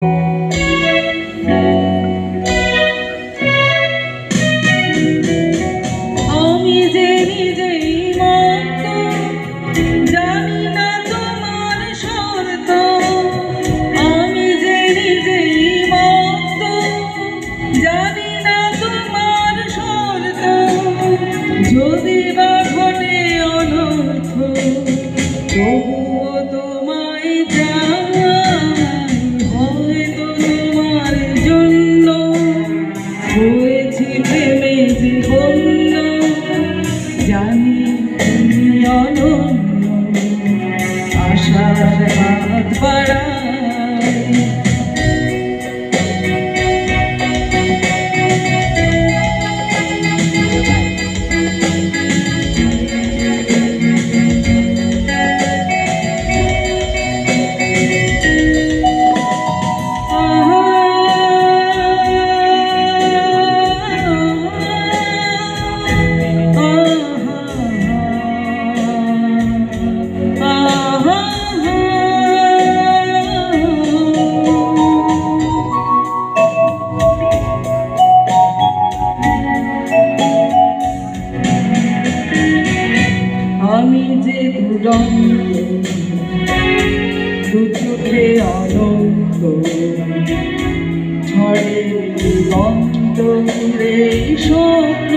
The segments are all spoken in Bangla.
আমি যে নিজেই মত্ত, জানি না তোমার শর্ত। আমি যে নিজেই মত্ত, জানি না তোমার শর্ত। যদি বা ঘটে অনর্থ, তবুও তোমায় চাই। হয়তো তোমার জন্য হয়েছি প্রেমে যে বন্য। জানি তুমি অনন্য, আশার হাত বাড়াই। আমি যে দুরন্ত, দু চোখে অনন্ত, ঝড়ে দিগন্ত ঘুরে স্বপ্ন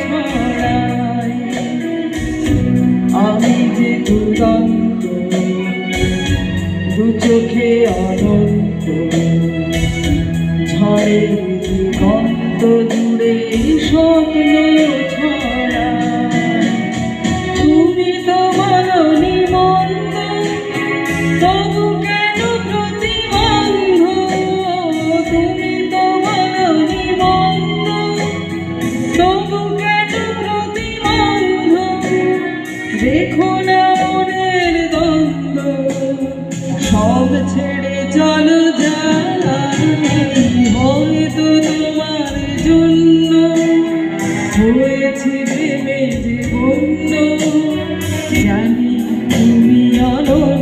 ছড়াই। আমি যে দুরন্ত, দু চোখে অনন্ত, ঝড়ে দিগন্ত জুড়ে স্বপ্ন ছড়াই। তুমি তো বলনি মন্দ, তবু কেন প্রতিবন্ধ? তুমি তো বলনি মন্দ, তবু কেন প্রতিবন্ধ? দেখো না মনের দ্বন্দ্ব, সব ছেড়ে চলো যাই। হয়তো তোমার জন্য হয়েছে প্রেমে যে বন্য। জানি তুমি অনন্য।